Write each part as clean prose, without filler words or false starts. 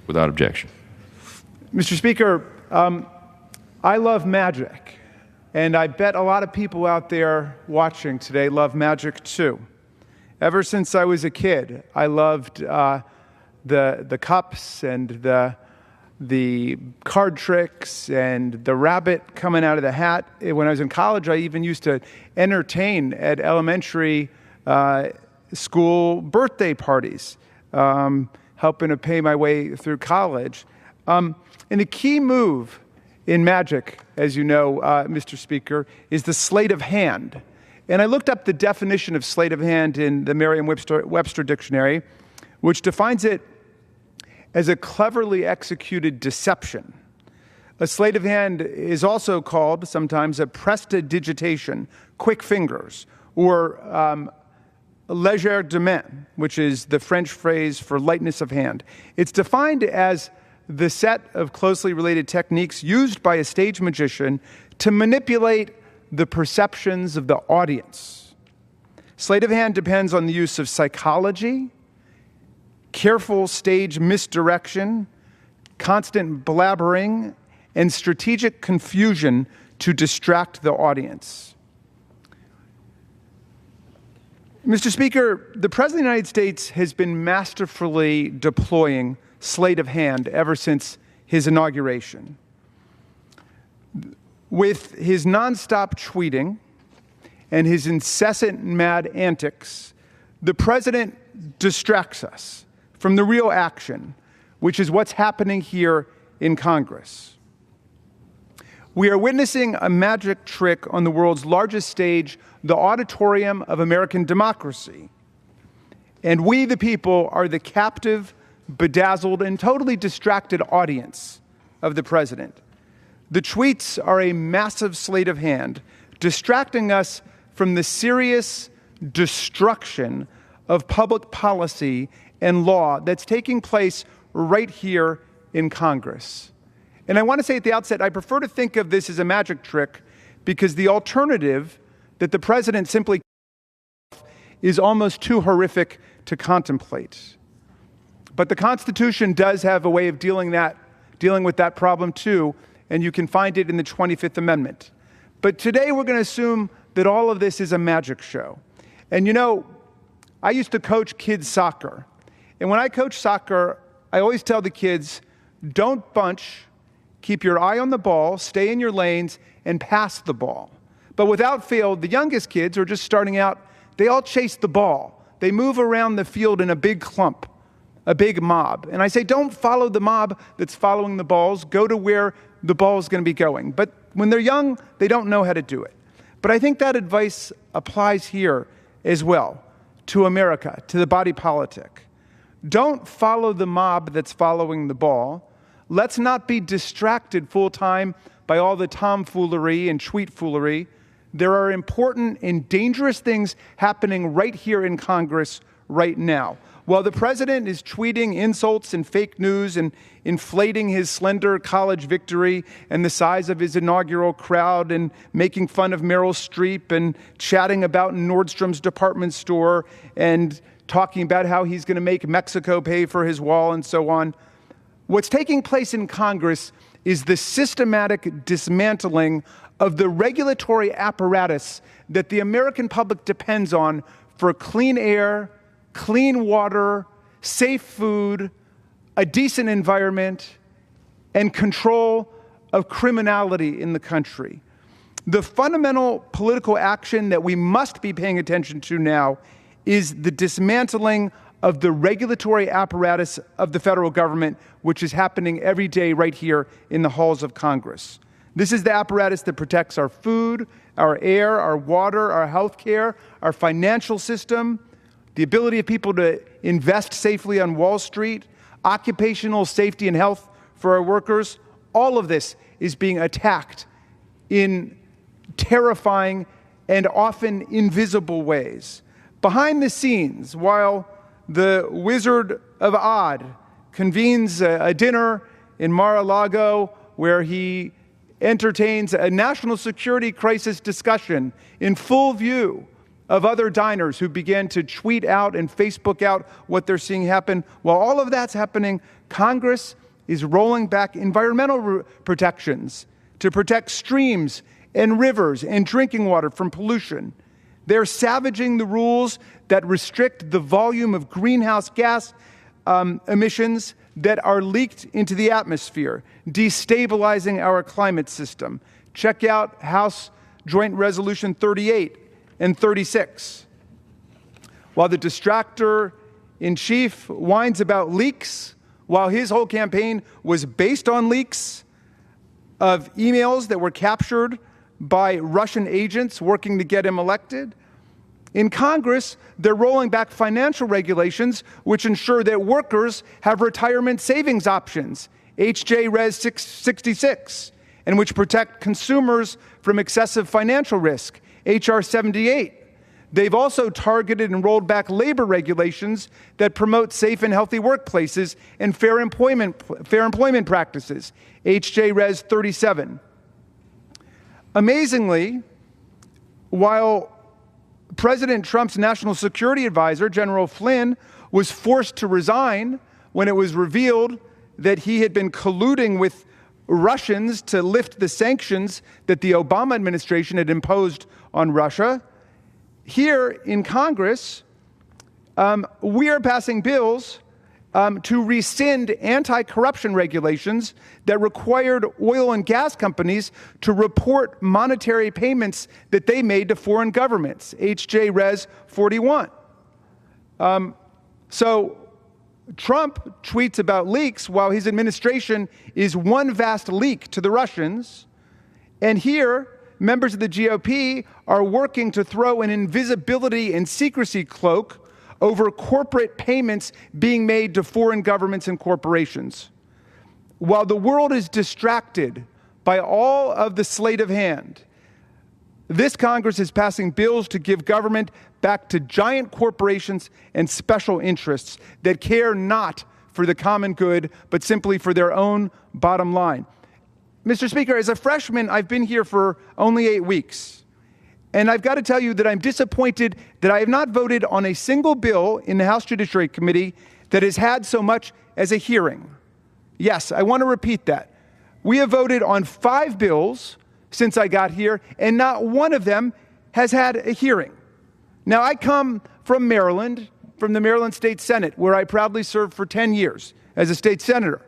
without objection. Mr. Speaker, I love magic, and I bet a lot of people out there watching today love magic too. Ever since I was a kid, I loved the cups and the card tricks and the rabbit coming out of the hat. When I was in college, I even used to entertain at elementary school birthday parties, helping to pay my way through college. And the key move in magic, as you know, Mr. Speaker, is the sleight of hand. And I looked up the definition of sleight of hand in the Merriam-Webster dictionary, which defines it as a cleverly executed deception. A sleight of hand is also called sometimes a prestidigitation, quick fingers, or légerdemain, which is the French phrase for lightness of hand. It's defined as the set of closely related techniques used by a stage magician to manipulate the perceptions of the audience. Sleight of hand depends on the use of psychology, careful stage misdirection, constant blabbering, and strategic confusion to distract the audience. Mr. Speaker, the President of the United States has been masterfully deploying sleight of hand ever since his inauguration. With his nonstop tweeting and his incessant mad antics, the President distracts us from the real action, which is what's happening here in Congress. We are witnessing a magic trick on the world's largest stage, the auditorium of American democracy. And we, the people, are the captive, bedazzled, and totally distracted audience of the president. The tweets are a massive sleight of hand, distracting us from the serious destruction of public policy and law that's taking place right here in Congress. And I want to say at the outset, I prefer to think of this as a magic trick because the alternative that the president simply is almost too horrific to contemplate. But the Constitution does have a way of dealing with that problem too, and you can find it in the 25th Amendment. But today we're going to assume that all of this is a magic show. And you know, I used to coach kids soccer. And when I coach soccer, I always tell the kids, don't bunch, keep your eye on the ball, stay in your lanes, and pass the ball. But without fail, the youngest kids who are just starting out, they all chase the ball. They move around the field in a big clump, a big mob. And I say, don't follow the mob that's following the balls. Go to where the ball is going to be going. But when they're young, they don't know how to do it. But I think that advice applies here as well, to America, to the body politic. Don't follow the mob that's following the ball. Let's not be distracted full time by all the tomfoolery and tweetfoolery. There are important and dangerous things happening right here in Congress right now. While the president is tweeting insults and fake news and inflating his slender college victory and the size of his inaugural crowd and making fun of Meryl Streep and chatting about Nordstrom's department store and talking about how he's going to make Mexico pay for his wall and so on, what's taking place in Congress is the systematic dismantling of the regulatory apparatus that the American public depends on for clean air, clean water, safe food, a decent environment, and control of criminality in the country. The fundamental political action that we must be paying attention to now is the dismantling of the regulatory apparatus of the federal government, which is happening every day right here in the halls of Congress. This is the apparatus that protects our food, our air, our water, our health care, our financial system, the ability of people to invest safely on Wall Street, occupational safety and health for our workers. All of this is being attacked in terrifying and often invisible ways. Behind the scenes, while the Wizard of Oz convenes a dinner in Mar-a-Lago where he entertains a national security crisis discussion in full view of other diners who began to tweet out and Facebook out what they're seeing happen. While all of that's happening, Congress is rolling back environmental protections to protect streams and rivers and drinking water from pollution. They're savaging the rules that restrict the volume of greenhouse gas emissions that are leaked into the atmosphere, destabilizing our climate system. Check out House Joint Resolution 38 and 36. While the distractor-in-chief whines about leaks, while his whole campaign was based on leaks of emails that were captured by Russian agents working to get him elected, in Congress, they're rolling back financial regulations which ensure that workers have retirement savings options, HJ Res 66, and which protect consumers from excessive financial risk, HR 78. They've also targeted and rolled back labor regulations that promote safe and healthy workplaces and fair employment practices, HJ Res 37. Amazingly, while President Trump's national security advisor, General Flynn, was forced to resign when it was revealed that he had been colluding with Russians to lift the sanctions that the Obama administration had imposed on Russia. Here in Congress, we are passing bills to rescind anti-corruption regulations that required oil and gas companies to report monetary payments that they made to foreign governments, HJ Res 41. So Trump tweets about leaks while his administration is one vast leak to the Russians. And here, members of the GOP are working to throw an invisibility and secrecy cloak over corporate payments being made to foreign governments and corporations. While the world is distracted by all of the sleight of hand, this Congress is passing bills to give government back to giant corporations and special interests that care not for the common good, but simply for their own bottom line. Mr. Speaker, as a freshman, I've been here for only 8 weeks. And I've got to tell you that I'm disappointed that I have not voted on a single bill in the House Judiciary Committee that has had so much as a hearing. Yes, I want to repeat that. We have voted on 5 bills since I got here, and not one of them has had a hearing. Now, I come from Maryland, from the Maryland State Senate, where I proudly served for 10 years as a state senator.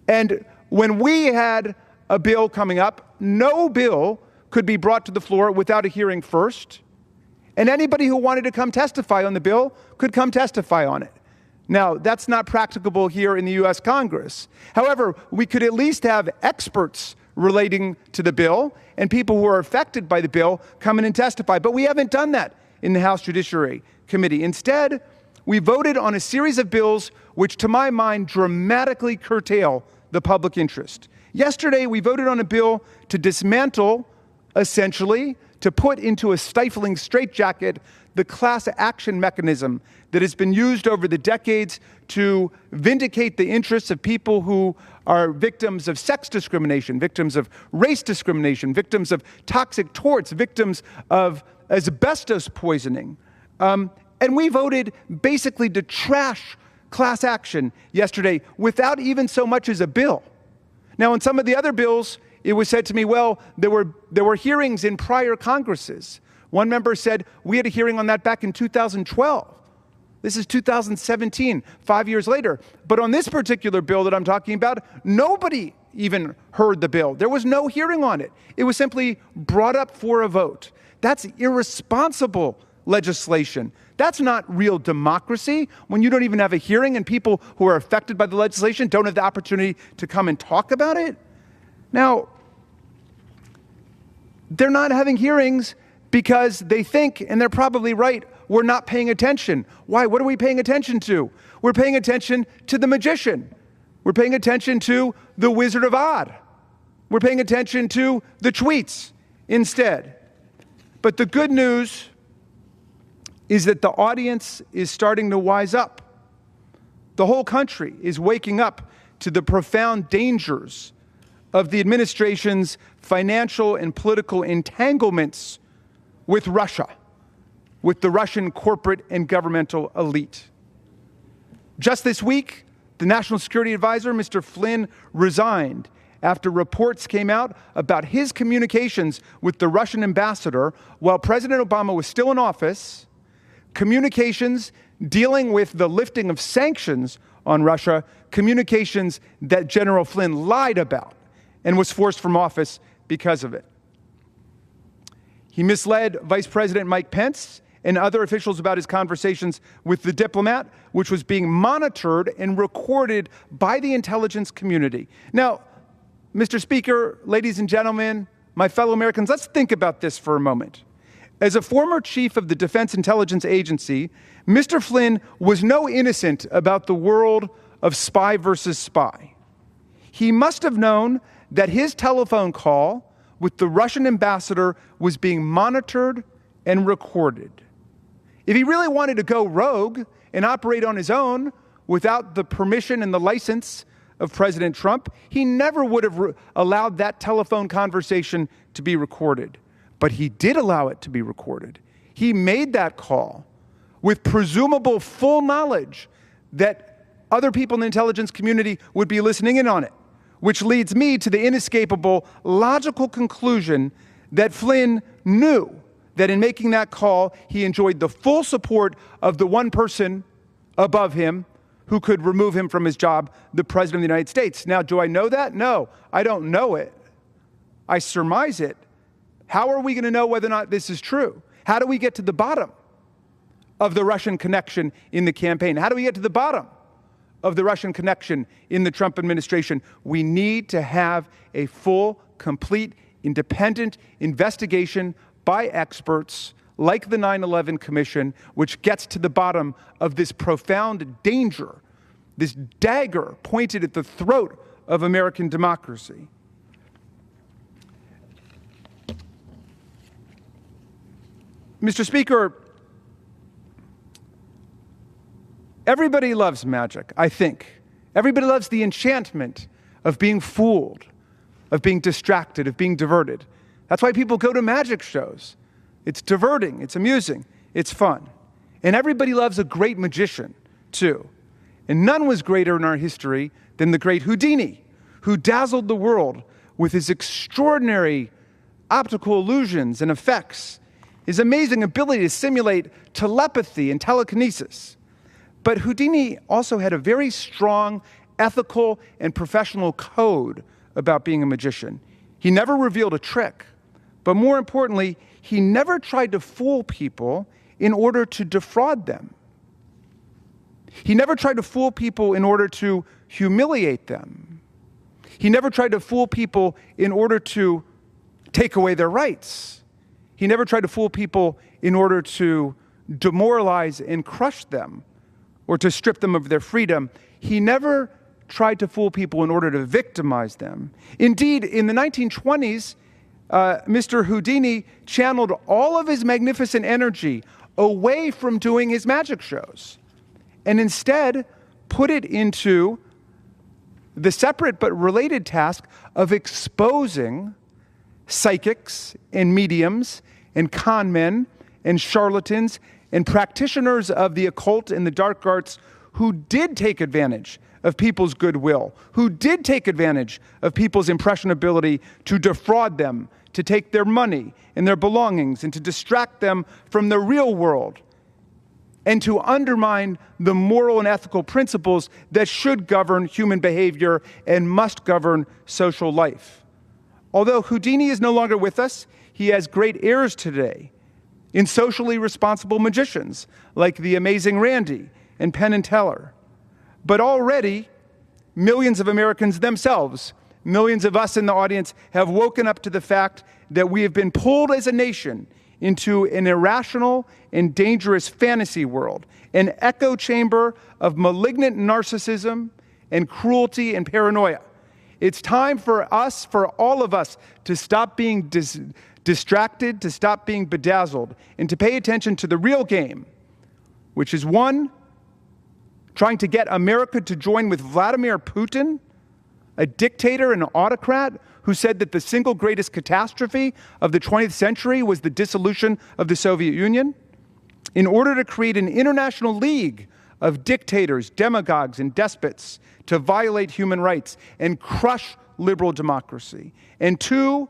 And when we had a bill coming up, no bill could be brought to the floor without a hearing first, and anybody who wanted to come testify on the bill could come testify on it. Now, that's not practicable here in the U.S. Congress. However, we could at least have experts relating to the bill and people who are affected by the bill come in and testify, but we haven't done that in the House Judiciary Committee. Instead, we voted on a series of bills which, to my mind, dramatically curtail the public interest. Yesterday, we voted on a bill to dismantle, essentially, to put into a stifling straitjacket the class action mechanism that has been used over the decades to vindicate the interests of people who are victims of sex discrimination, victims of race discrimination, victims of toxic torts, victims of asbestos poisoning. And we voted basically to trash class action yesterday without even so much as a bill. Now, in some of the other bills, it was said to me, well, there were hearings in prior Congresses. One member said, we had a hearing on that back in 2012. This is 2017, 5 years later. But on this particular bill that I'm talking about, nobody even heard the bill. There was no hearing on it. It was simply brought up for a vote. That's irresponsible legislation. That's not real democracy when you don't even have a hearing and people who are affected by the legislation don't have the opportunity to come and talk about it. Now, they're not having hearings because they think, and they're probably right, we're not paying attention. Why? What are we paying attention to? We're paying attention to the magician. We're paying attention to the Wizard of Oz. We're paying attention to the tweets instead. But the good news is that the audience is starting to wise up. The whole country is waking up to the profound dangers of the administration's financial and political entanglements with Russia. with the Russian corporate and governmental elite. Just this week, the National Security Advisor, Mr. Flynn, resigned after reports came out about his communications with the Russian ambassador while President Obama was still in office, communications dealing with the lifting of sanctions on Russia, communications that General Flynn lied about and was forced from office because of it. He misled Vice President Mike Pence and other officials about his conversations with the diplomat, which was being monitored and recorded by the intelligence community. Now, Mr. Speaker, ladies and gentlemen, my fellow Americans, let's think about this for a moment. As a former chief of the Defense Intelligence Agency, Mr. Flynn was no innocent about the world of spy versus spy. He must have known that his telephone call with the Russian ambassador was being monitored and recorded. If he really wanted to go rogue and operate on his own without the permission and the license of President Trump, he never would have allowed that telephone conversation to be recorded. But he did allow it to be recorded. He made that call with presumable full knowledge that other people in the intelligence community would be listening in on it, which leads me to the inescapable logical conclusion that Flynn knew that in making that call, he enjoyed the full support of the one person above him who could remove him from his job, the President of the United States. Now, do I know that? No, I don't know it. I surmise it. How are we going to know whether or not this is true? How do we get to the bottom of the Russian connection in the campaign? How do we get to the bottom of the Russian connection in the Trump administration? We need to have a full, complete, independent investigation by experts like the 9/11 Commission, which gets to the bottom of this profound danger, this dagger pointed at the throat of American democracy. Mr. Speaker, everybody loves magic, I think. Everybody loves the enchantment of being fooled, of being distracted, of being diverted. That's why people go to magic shows. It's diverting, it's amusing, it's fun. And everybody loves a great magician, too. And none was greater in our history than the great Houdini, who dazzled the world with his extraordinary optical illusions and effects, his amazing ability to simulate telepathy and telekinesis. But Houdini also had a very strong ethical and professional code about being a magician. He never revealed a trick, but more importantly, he never tried to fool people in order to defraud them. He never tried to fool people in order to humiliate them. He never tried to fool people in order to take away their rights. He never tried to fool people in order to demoralize and crush them or to strip them of their freedom. He never tried to fool people in order to victimize them. Indeed, in the 1920s, Mr. Houdini channeled all of his magnificent energy away from doing his magic shows and instead put it into the separate but related task of exposing psychics and mediums and con men and charlatans and practitioners of the occult and the dark arts who did take advantage of people's goodwill, who did take advantage of people's impressionability to defraud them, to take their money and their belongings, and to distract them from the real world, and to undermine the moral and ethical principles that should govern human behavior and must govern social life. Although Houdini is no longer with us, he has great heirs today in socially responsible magicians like the amazing Randy and Penn and Teller. But already, millions of Americans themselves, millions of us in the audience, have woken up to the fact that we have been pulled as a nation into an irrational and dangerous fantasy world, an echo chamber of malignant narcissism and cruelty and paranoia. It's time for us, for all of us, to stop being distracted, to stop being bedazzled, and to pay attention to the real game, which is one, trying to get America to join with Vladimir Putin, a dictator and an autocrat who said that the single greatest catastrophe of the 20th century was the dissolution of the Soviet Union. in order to create an international league of dictators, demagogues, and despots to violate human rights and crush liberal democracy. And two,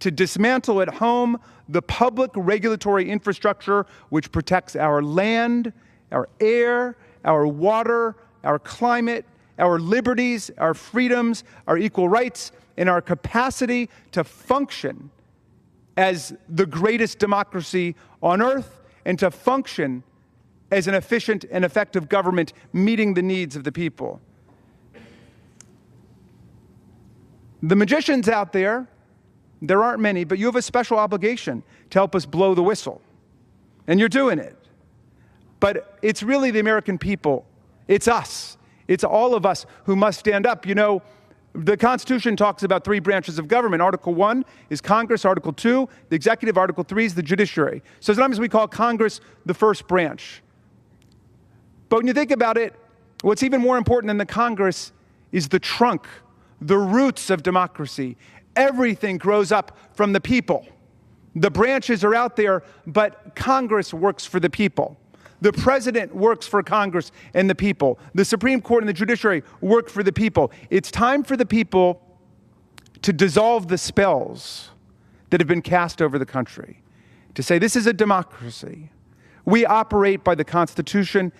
to dismantle at home the public regulatory infrastructure which protects our land, our air, our water, our climate, our liberties, our freedoms, our equal rights, and our capacity to function as the greatest democracy on earth and to function as an efficient and effective government meeting the needs of the people. The magicians out there aren't many, but you have a special obligation to help us blow the whistle. And you're doing it. But it's really the American people. It's us. It's all of us who must stand up. You know, the Constitution talks about three branches of government. Article 1 is Congress. Article 2, the executive. Article 3 is the judiciary. So sometimes we call Congress the first branch. But when you think about it, what's even more important than the Congress is the trunk, the roots of democracy. Everything grows up from the people. The branches are out there, but Congress works for the people. The president works for Congress and the people. The Supreme Court and the judiciary work for the people. It's time for the people to dissolve the spells that have been cast over the country, to say this is a democracy. We operate by the Constitution